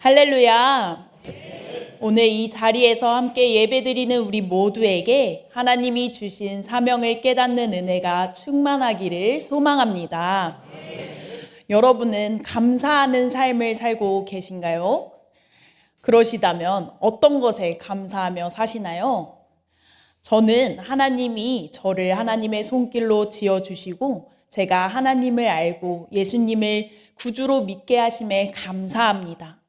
할렐루야. 오늘 이 자리에서 함께 예배드리는 우리 모두에게 하나님이 주신 사명을 깨닫는 은혜가 충만하기를 소망합니다. 여러분은 감사하는 삶을 살고 계신가요? 그러시다면 어떤 것에 감사하며 사시나요? 저는 하나님이 저를 하나님의 손길로 지어주시고 제가 하나님을 알고 예수님을 구주로 믿게 하심에 감사합니다.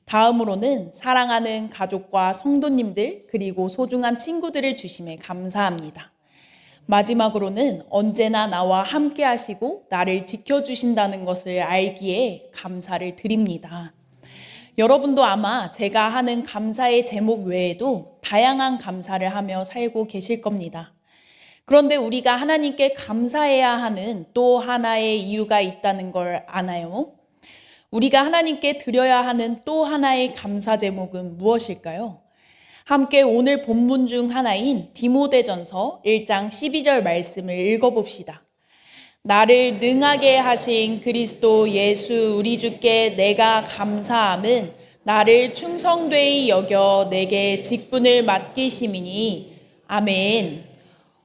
다음으로는 사랑하는 가족과 성도님들 그리고 소중한 친구들을 주심에 감사합니다. 마지막으로는 언제나 나와 함께 하시고 나를 지켜주신다는 것을 알기에 감사를 드립니다. 여러분도 아마 제가 하는 감사의 제목 외에도 다양한 감사를 하며 살고 계실 겁니다. 그런데 우리가 하나님께 감사해야 하는 또 하나의 이유가 있다는 걸 아나요? 우리가 하나님께 드려야 하는 또 하나의 감사 제목은 무엇일까요? 함께 오늘 본문 중 하나인 디모데전서 1장 12절 말씀을 읽어봅시다. 나를 능하게 하신 그리스도 예수 우리 주께 내가 감사함은 나를 충성되이 여겨 내게 직분을 맡기심이니 아멘.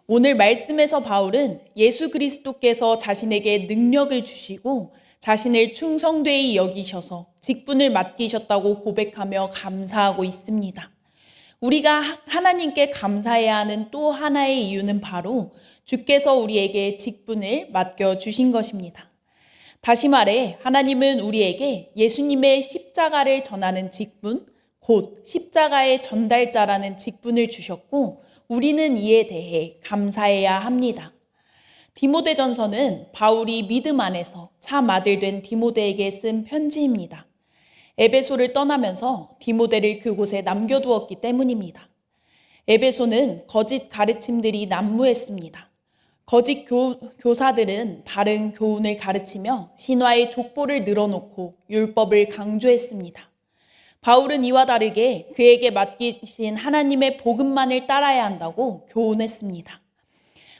오늘 말씀에서 바울은 예수 그리스도께서 자신에게 능력을 주시고 자신을 충성되이 여기셔서 직분을 맡기셨다고 고백하며 감사하고 있습니다. 우리가 하나님께 감사해야 하는 또 하나의 이유는 바로 주께서 우리에게 직분을 맡겨주신 것입니다. 다시 말해 하나님은 우리에게 예수님의 십자가를 전하는 직분, 곧 십자가의 전달자라는 직분을 주셨고 우리는 이에 대해 감사해야 합니다. 디모데전서는 바울이 믿음 안에서 참 아들 된 디모데에게 쓴 편지입니다. 에베소를 떠나면서 디모데를 그곳에 남겨두었기 때문입니다. 에베소는 거짓 가르침들이 난무했습니다. 거짓 교사들은 다른 교훈을 가르치며 신화의 족보를 늘어놓고 율법을 강조했습니다. 바울은 이와 다르게 그에게 맡기신 하나님의 복음만을 따라야 한다고 교훈했습니다.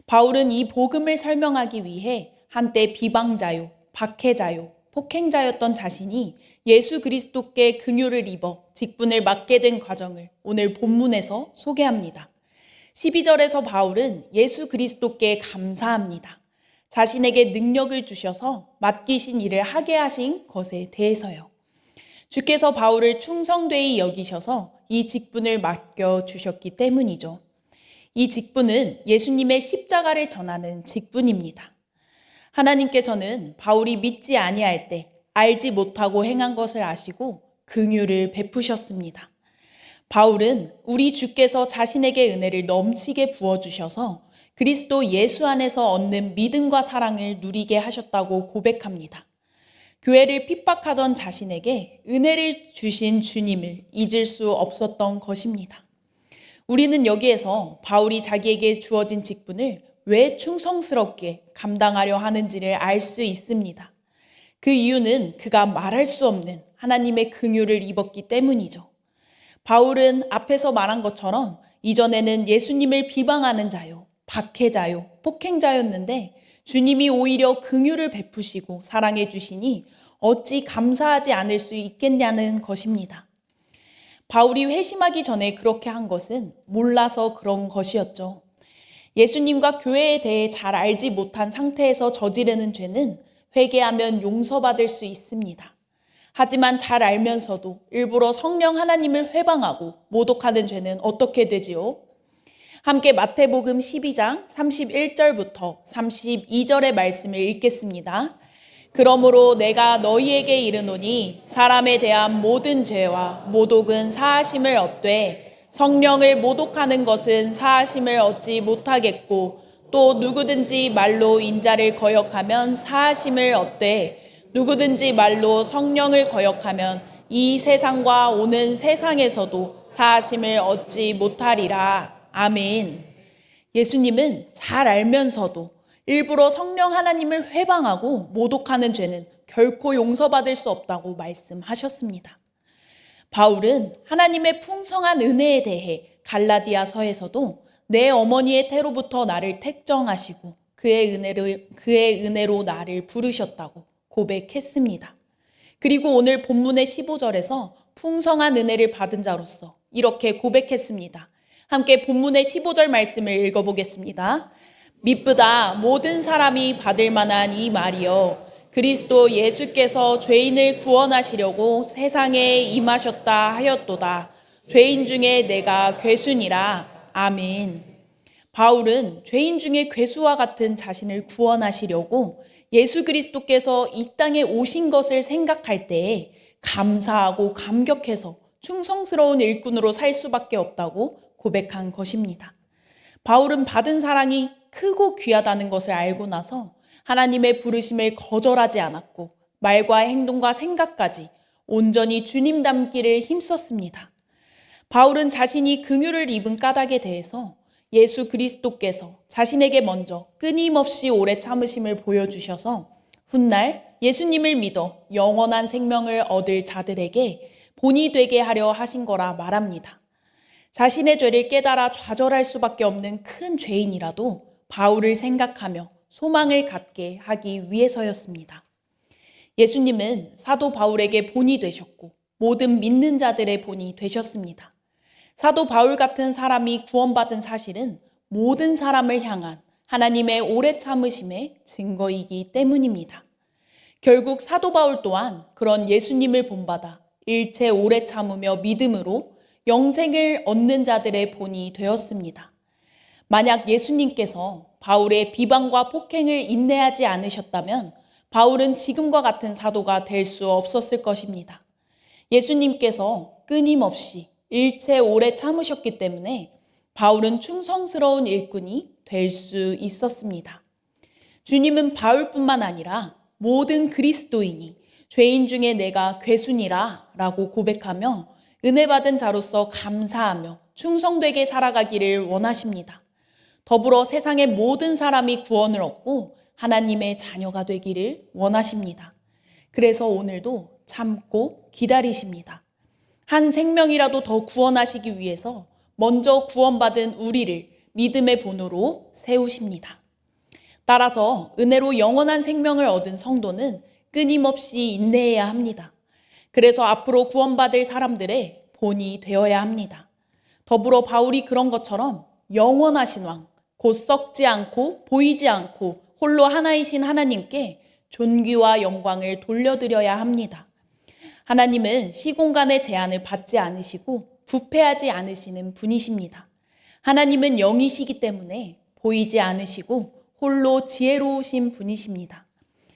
바울은 이 복음을 설명하기 위해 한때 비방자요, 박해자요, 폭행자였던 자신이 예수 그리스도께 긍휼을 입어 직분을 맡게 된 과정을 오늘 본문에서 소개합니다. 12절에서 바울은 예수 그리스도께 감사합니다. 자신에게 능력을 주셔서 맡기신 일을 하게 하신 것에 대해서요. 주께서 바울을 충성되이 여기셔서 이 직분을 맡겨주셨기 때문이죠. 이 직분은 예수님의 십자가를 전하는 직분입니다. 하나님께서는 바울이 믿지 아니할 때 알지 못하고 행한 것을 아시고 긍휼을 베푸셨습니다. 바울은 우리 주께서 자신에게 은혜를 넘치게 부어주셔서 그리스도 예수 안에서 얻는 믿음과 사랑을 누리게 하셨다고 고백합니다. 교회를 핍박하던 자신에게 은혜를 주신 주님을 잊을 수 없었던 것입니다. 우리는 여기에서 바울이 자기에게 주어진 직분을 왜 충성스럽게 감당하려 하는지를 알 수 있습니다. 그 이유는 그가 말할 수 없는 하나님의 긍휼을 입었기 때문이죠. 바울은 앞에서 말한 것처럼 이전에는 예수님을 비방하는 자요, 박해자요, 폭행자였는데 주님이 오히려 긍휼을 베푸시고 사랑해 주시니 어찌 감사하지 않을 수 있겠냐는 것입니다. 바울이 회심하기 전에 그렇게 한 것은 몰라서 그런 것이었죠. 예수님과 교회에 대해 잘 알지 못한 상태에서 저지르는 죄는 회개하면 용서받을 수 있습니다. 하지만 잘 알면서도 일부러 성령 하나님을 회방하고 모독하는 죄는 어떻게 되지요? 함께 마태복음 12장 31절부터 32절의 말씀을 읽겠습니다. 그러므로 내가 너희에게 이르노니 사람에 대한 모든 죄와 모독은 사하심을 얻되 성령을 모독하는 것은 사하심을 얻지 못하겠고 또 누구든지 말로 인자를 거역하면 사하심을 얻되 누구든지 말로 성령을 거역하면 이 세상과 오는 세상에서도 사하심을 얻지 못하리라. 아멘. 예수님은 잘 알면서도 일부러 성령 하나님을 회방하고 모독하는 죄는 결코 용서받을 수 없다고 말씀하셨습니다. 바울은 하나님의 풍성한 은혜에 대해 갈라디아서에서도 내 어머니의 태로부터 나를 택정하시고 그의 은혜로 나를 부르셨다고 고백했습니다. 그리고 오늘 본문의 15절에서 풍성한 은혜를 받은 자로서 이렇게 고백했습니다. 함께 본문의 15절 말씀을 읽어보겠습니다. 미쁘다 모든 사람이 받을 만한 이 말이여 그리스도 예수께서 죄인을 구원하시려고 세상에 임하셨다 하였도다. 죄인 중에 내가 괴순이라. 아멘. 바울은 죄인 중에 괴수와 같은 자신을 구원하시려고 예수 그리스도께서 이 땅에 오신 것을 생각할 때에 감사하고 감격해서 충성스러운 일꾼으로 살 수밖에 없다고 고백한 것입니다. 바울은 받은 사랑이 크고 귀하다는 것을 알고 나서 하나님의 부르심을 거절하지 않았고 말과 행동과 생각까지 온전히 주님 닮기를 힘썼습니다. 바울은 자신이 긍휼을 입은 까닭에 대해서 예수 그리스도께서 자신에게 먼저 끊임없이 오래 참으심을 보여주셔서 훗날 예수님을 믿어 영원한 생명을 얻을 자들에게 본이 되게 하려 하신 거라 말합니다. 자신의 죄를 깨달아 좌절할 수밖에 없는 큰 죄인이라도 바울을 생각하며 소망을 갖게 하기 위해서였습니다. 예수님은 사도 바울에게 본이 되셨고 모든 믿는 자들의 본이 되셨습니다. 사도 바울 같은 사람이 구원받은 사실은 모든 사람을 향한 하나님의 오래 참으심의 증거이기 때문입니다. 결국 사도 바울 또한 그런 예수님을 본받아 일체 오래 참으며 믿음으로 영생을 얻는 자들의 본이 되었습니다. 만약 예수님께서 바울의 비방과 폭행을 인내하지 않으셨다면 바울은 지금과 같은 사도가 될 수 없었을 것입니다. 예수님께서 끊임없이 일체 오래 참으셨기 때문에 바울은 충성스러운 일꾼이 될 수 있었습니다. 주님은 바울뿐만 아니라 모든 그리스도인이 죄인 중에 내가 괴순이라 라고 고백하며 은혜 받은 자로서 감사하며 충성되게 살아가기를 원하십니다. 더불어 세상의 모든 사람이 구원을 얻고 하나님의 자녀가 되기를 원하십니다. 그래서 오늘도 참고 기다리십니다. 한 생명이라도 더 구원하시기 위해서 먼저 구원받은 우리를 믿음의 본으로 세우십니다. 따라서 은혜로 영원한 생명을 얻은 성도는 끊임없이 인내해야 합니다. 그래서 앞으로 구원받을 사람들의 본이 되어야 합니다. 더불어 바울이 그런 것처럼 영원하신 왕, 곧 썩지 않고 보이지 않고 홀로 하나이신 하나님께 존귀와 영광을 돌려드려야 합니다. 하나님은 시공간의 제한을 받지 않으시고 부패하지 않으시는 분이십니다. 하나님은 영이시기 때문에 보이지 않으시고 홀로 지혜로우신 분이십니다.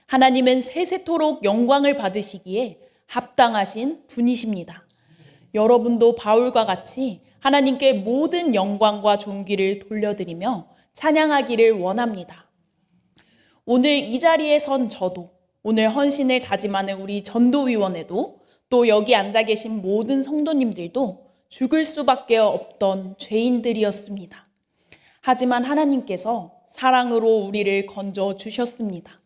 하나님은 세세토록 영광을 받으시기에 합당하신 분이십니다. 여러분도 바울과 같이 하나님께 모든 영광과 존귀를 돌려드리며 찬양하기를 원합니다. 오늘 이 자리에 선 저도, 오늘 헌신을 다짐하는 우리 전도위원회도, 또 여기 앉아 계신 모든 성도님들도 죽을 수밖에 없던 죄인들이었습니다. 하지만 하나님께서 사랑으로 우리를 건져 주셨습니다.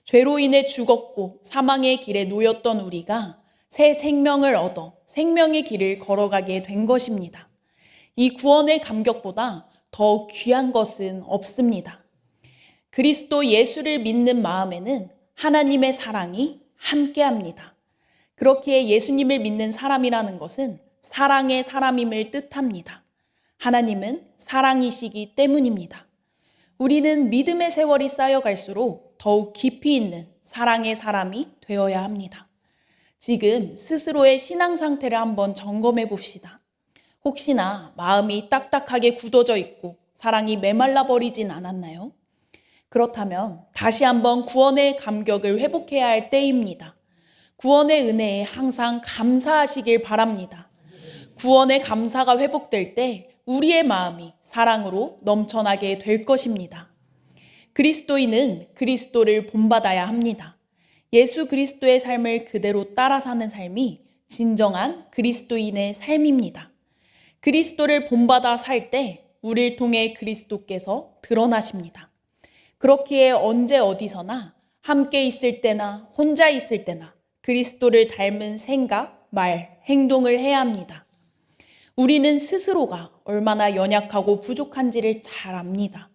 죄로 인해 죽었고 사망의 길에 놓였던 우리가 새 생명을 얻어 생명의 길을 걸어가게 된 것입니다. 이 구원의 감격보다 더 귀한 것은 없습니다. 그리스도 예수를 믿는 마음에는 하나님의 사랑이 함께합니다. 그렇기에 예수님을 믿는 사람이라는 것은 사랑의 사람임을 뜻합니다. 하나님은 사랑이시기 때문입니다. 우리는 믿음의 세월이 쌓여갈수록 더욱 깊이 있는 사랑의 사람이 되어야 합니다. 지금 스스로의 신앙 상태를 한번 점검해 봅시다. 혹시나 마음이 딱딱하게 굳어져 있고 사랑이 메말라 버리진 않았나요? 그렇다면 다시 한번 구원의 감격을 회복해야 할 때입니다. 구원의 은혜에 항상 감사하시길 바랍니다. 구원의 감사가 회복될 때 우리의 마음이 사랑으로 넘쳐나게 될 것입니다. 그리스도인은 그리스도를 본받아야 합니다. 예수 그리스도의 삶을 그대로 따라 사는 삶이 진정한 그리스도인의 삶입니다. 그리스도를 본받아 살 때 우리를 통해 그리스도께서 드러나십니다. 그렇기에 언제 어디서나 함께 있을 때나 혼자 있을 때나 그리스도를 닮은 생각, 말, 행동을 해야 합니다. 우리는 스스로가 얼마나 연약하고 부족한지를 잘 압니다.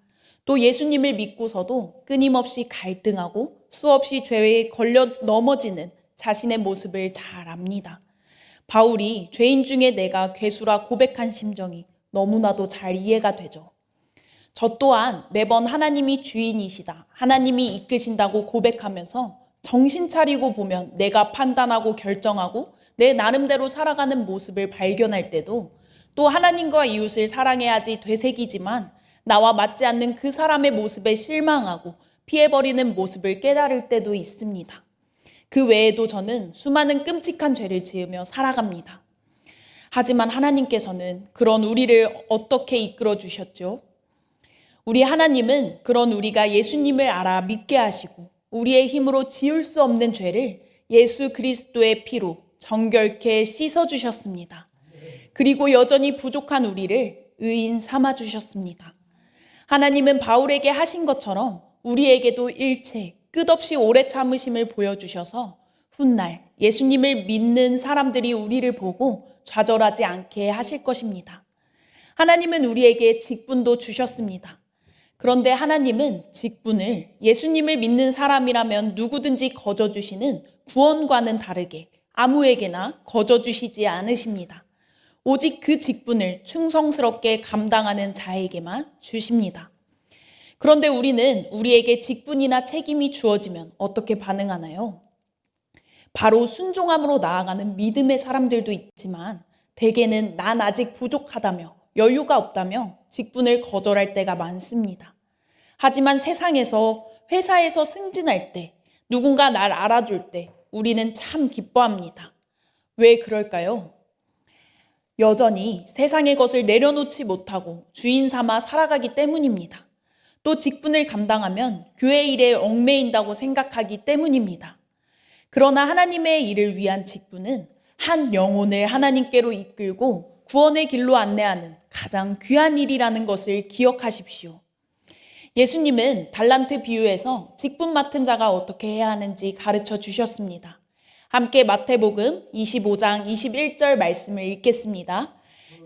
또 예수님을 믿고서도 끊임없이 갈등하고 수없이 죄에 걸려 넘어지는 자신의 모습을 잘 압니다. 바울이 죄인 중에 내가 괴수라 고백한 심정이 너무나도 잘 이해가 되죠. 저 또한 매번 하나님이 주인이시다, 하나님이 이끄신다고 고백하면서 정신 차리고 보면 내가 판단하고 결정하고 내 나름대로 살아가는 모습을 발견할 때도, 또 하나님과 이웃을 사랑해야지 되새기지만 나와 맞지 않는 그 사람의 모습에 실망하고 피해버리는 모습을 깨달을 때도 있습니다. 그 외에도 저는 수많은 끔찍한 죄를 지으며 살아갑니다. 하지만 하나님께서는 그런 우리를 어떻게 이끌어 주셨죠? 우리 하나님은 그런 우리가 예수님을 알아 믿게 하시고 우리의 힘으로 지을 수 없는 죄를 예수 그리스도의 피로 정결케 씻어주셨습니다. 그리고 여전히 부족한 우리를 의인 삼아주셨습니다. 하나님은 바울에게 하신 것처럼 우리에게도 일체 끝없이 오래 참으심을 보여주셔서 훗날 예수님을 믿는 사람들이 우리를 보고 좌절하지 않게 하실 것입니다. 하나님은 우리에게 직분도 주셨습니다. 그런데 하나님은 직분을 예수님을 믿는 사람이라면 누구든지 거저주시는 구원과는 다르게 아무에게나 거저주시지 않으십니다. 오직 그 직분을 충성스럽게 감당하는 자에게만 주십니다. 그런데 우리는 우리에게 직분이나 책임이 주어지면 어떻게 반응하나요? 바로 순종함으로 나아가는 믿음의 사람들도 있지만 대개는 난 아직 부족하다며 여유가 없다며 직분을 거절할 때가 많습니다. 하지만 세상에서, 회사에서 승진할 때, 누군가 날 알아줄 때 우리는 참 기뻐합니다. 왜 그럴까요? 여전히 세상의 것을 내려놓지 못하고 주인 삼아 살아가기 때문입니다. 또 직분을 감당하면 교회 일에 얽매인다고 생각하기 때문입니다. 그러나 하나님의 일을 위한 직분은 한 영혼을 하나님께로 이끌고 구원의 길로 안내하는 가장 귀한 일이라는 것을 기억하십시오. 예수님은 달란트 비유에서 직분 맡은 자가 어떻게 해야 하는지 가르쳐 주셨습니다. 함께 마태복음 25장 21절 말씀을 읽겠습니다.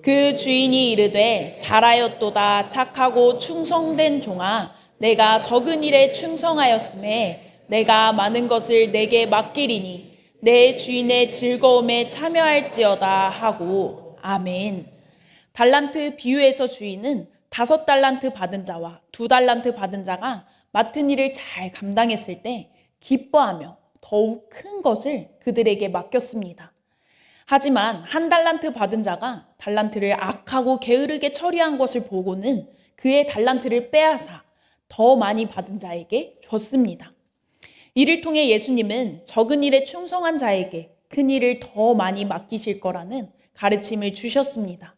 그 주인이 이르되 잘하였도다 착하고 충성된 종아, 내가 적은 일에 충성하였음에 내가 많은 것을 내게 맡기리니 내 주인의 즐거움에 참여할지어다 하고. 아멘. 달란트 비유에서 주인은 5달란트 받은 자와 2달란트 받은 자가 맡은 일을 잘 감당했을 때 기뻐하며 더욱 큰 것을 그들에게 맡겼습니다. 하지만 1달란트 받은 자가 달란트를 악하고 게으르게 처리한 것을 보고는 그의 달란트를 빼앗아 더 많이 받은 자에게 줬습니다. 이를 통해 예수님은 적은 일에 충성한 자에게 큰 일을 더 많이 맡기실 거라는 가르침을 주셨습니다.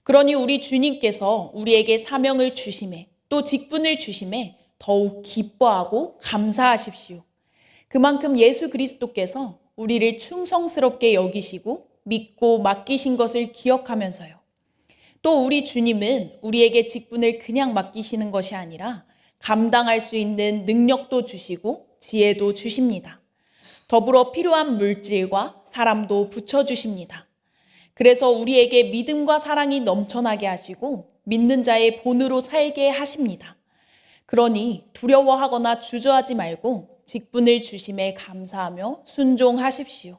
그러니 우리 주님께서 우리에게 사명을 주심에, 또 직분을 주심에 더욱 기뻐하고 감사하십시오. 그만큼 예수 그리스도께서 우리를 충성스럽게 여기시고 믿고 맡기신 것을 기억하면서요. 또 우리 주님은 우리에게 직분을 그냥 맡기시는 것이 아니라 감당할 수 있는 능력도 주시고 지혜도 주십니다. 더불어 필요한 물질과 사람도 붙여주십니다. 그래서 우리에게 믿음과 사랑이 넘쳐나게 하시고 믿는 자의 본으로 살게 하십니다. 그러니 두려워하거나 주저하지 말고 직분을 주심에 감사하며 순종하십시오.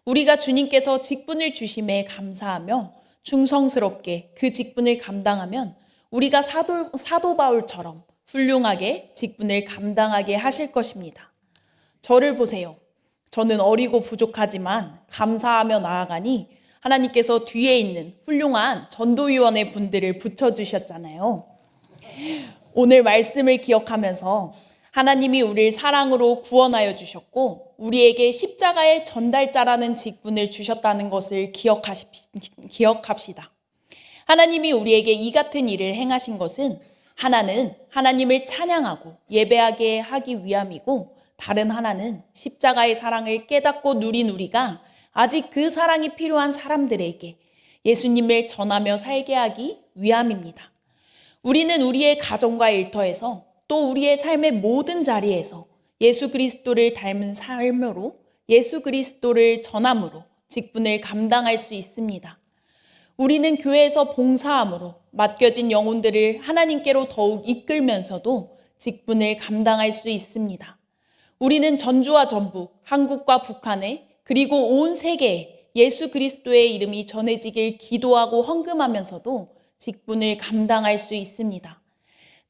우리가 주님께서 직분을 주심에 감사하며 충성스럽게 그 직분을 감당하면 우리가 사도 바울처럼 훌륭하게 직분을 감당하게 하실 것입니다. 저를 보세요. 저는 어리고 부족하지만 감사하며 나아가니 하나님께서 뒤에 있는 훌륭한 전도위원회 분들을 붙여주셨잖아요. 오늘 말씀을 기억하면서 하나님이 우리를 사랑으로 구원하여 주셨고 우리에게 십자가의 전달자라는 직분을 주셨다는 것을 기억합시다. 하나님이 우리에게 이 같은 일을 행하신 것은 하나는 하나님을 찬양하고 예배하게 하기 위함이고, 다른 하나는 십자가의 사랑을 깨닫고 누린 우리가 아직 그 사랑이 필요한 사람들에게 예수님을 전하며 살게 하기 위함입니다. 우리는 우리의 가정과 일터에서 또 우리의 삶의 모든 자리에서 예수 그리스도를 닮은 삶으로, 예수 그리스도를 전함으로 직분을 감당할 수 있습니다. 우리는 교회에서 봉사함으로 맡겨진 영혼들을 하나님께로 더욱 이끌면서도 직분을 감당할 수 있습니다. 우리는 전주와 전북, 한국과 북한에, 그리고 온 세계에 예수 그리스도의 이름이 전해지길 기도하고 헌금하면서도 직분을 감당할 수 있습니다.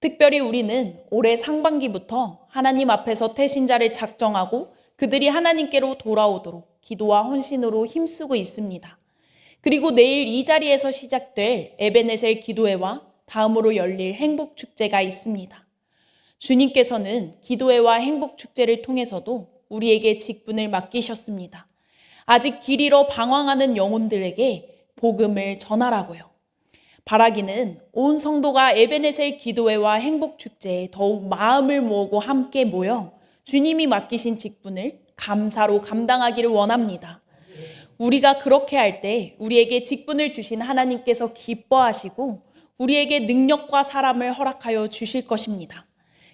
특별히 우리는 올해 상반기부터 하나님 앞에서 태신자를 작정하고 그들이 하나님께로 돌아오도록 기도와 헌신으로 힘쓰고 있습니다. 그리고 내일 이 자리에서 시작될 에베네셀 기도회와 다음으로 열릴 행복축제가 있습니다. 주님께서는 기도회와 행복축제를 통해서도 우리에게 직분을 맡기셨습니다. 아직 길 잃어 방황하는 영혼들에게 복음을 전하라고요. 바라기는 온 성도가 에베네셀 기도회와 행복축제에 더욱 마음을 모으고 함께 모여 주님이 맡기신 직분을 감사로 감당하기를 원합니다. 우리가 그렇게 할 때 우리에게 직분을 주신 하나님께서 기뻐하시고 우리에게 능력과 사람을 허락하여 주실 것입니다.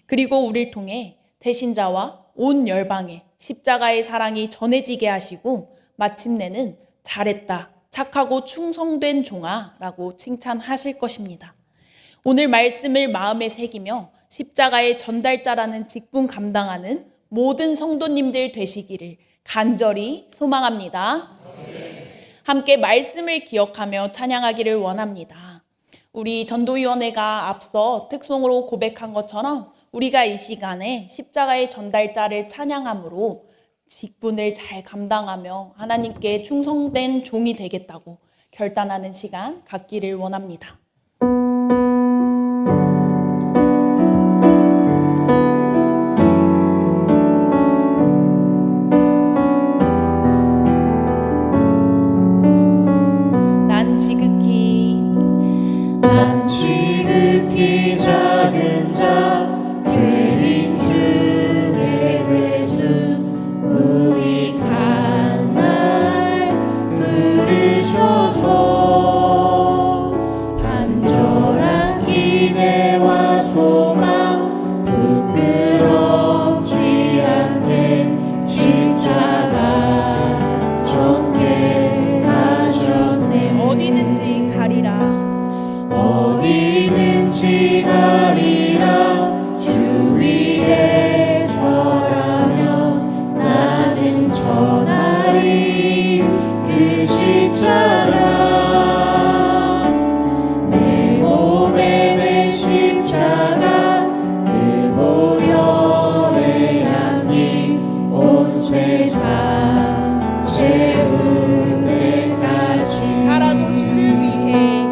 그리고 우리를 통해 태신자와 온 열방에 십자가의 사랑이 전해지게 하시고 마침내는 잘했다, 착하고 충성된 종아라고 칭찬하실 것입니다. 오늘 말씀을 마음에 새기며 십자가의 전달자라는 직분 감당하는 모든 성도님들 되시기를 간절히 소망합니다. 함께 말씀을 기억하며 찬양하기를 원합니다. 우리 전도위원회가 앞서 특송으로 고백한 것처럼 우리가 이 시간에 십자가의 전달자를 찬양함으로 직분을 잘 감당하며 하나님께 충성된 종이 되겠다고 결단하는 시간 갖기를 원합니다. 난 지극히 작은 자 죄인 중에 될 수 무익한 날 부르셔서 간절한 기대와 소망 부끄럽지 않게 십자가 졌게 하셨네. 어디든지 가리라 주 위에 서라면 나는 전하리 그 십자가 내 몸에 낸 십자가 그 보혈의 향기 온 세상 채울 때까지 살아도 주를 위해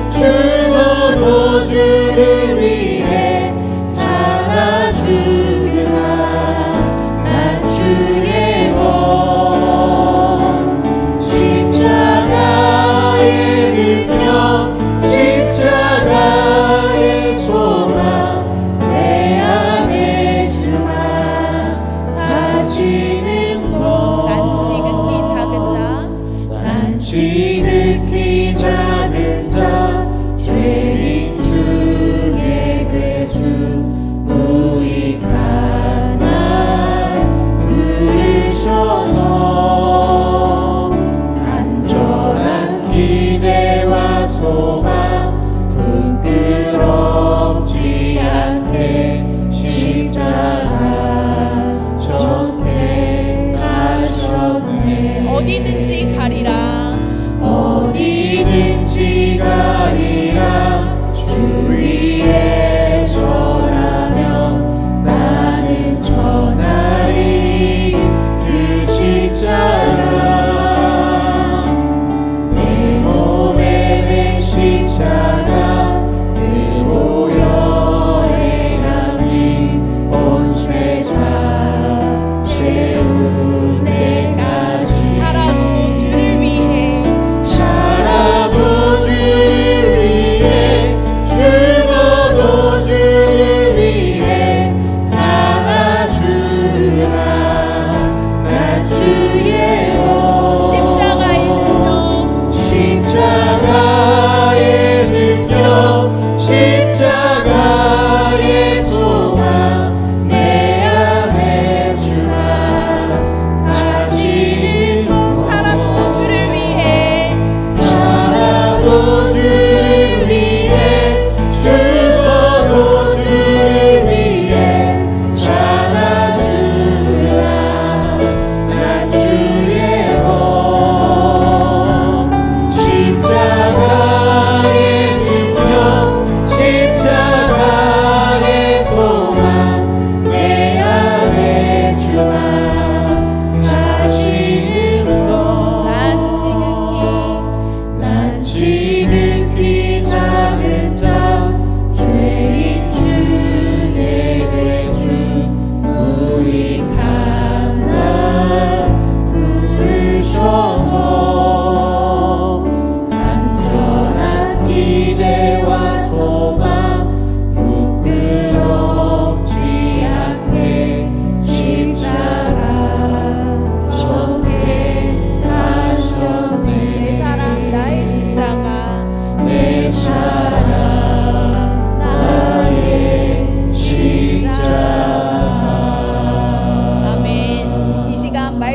죽어도 주를 위해 살아 죽으나 난 주의 원 십자가의 능력 십자가의 소망 내 안에 주만 사시는 것. 난 지극히 작은 자 죄인 중에 괴수 무익한 날 부르셔서 간절한 기대와 소망 부끄럽지 않게 십자가 전택하셨네. 어디든지 가리라 주 위에 서라면 나는 전하리 그 십자가 내 몸에 낸 십자가 그 보혈의 향기 온 세상 채울 때까지 살아도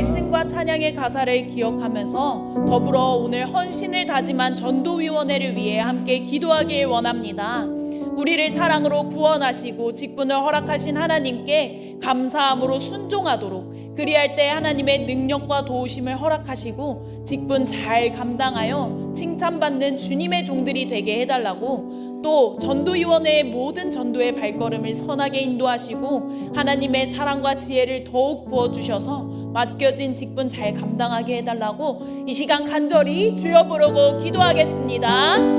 말씀과 찬양의 가사를 기억하면서 더불어 오늘 헌신을 다짐한 전도위원회를 위해 함께 기도하길 원합니다. 우리를 사랑으로 구원하시고 직분을 허락하신 하나님께 감사함으로 순종하도록, 그리할 때 하나님의 능력과 도우심을 허락하시고 직분 잘 감당하여 칭찬받는 주님의 종들이 되게 해달라고, 또 전도위원회의 모든 전도의 발걸음을 선하게 인도하시고 하나님의 사랑과 지혜를 더욱 부어주셔서 맡겨진 직분 잘 감당하게 해달라고 이 시간 간절히 주여 부르고 기도하겠습니다.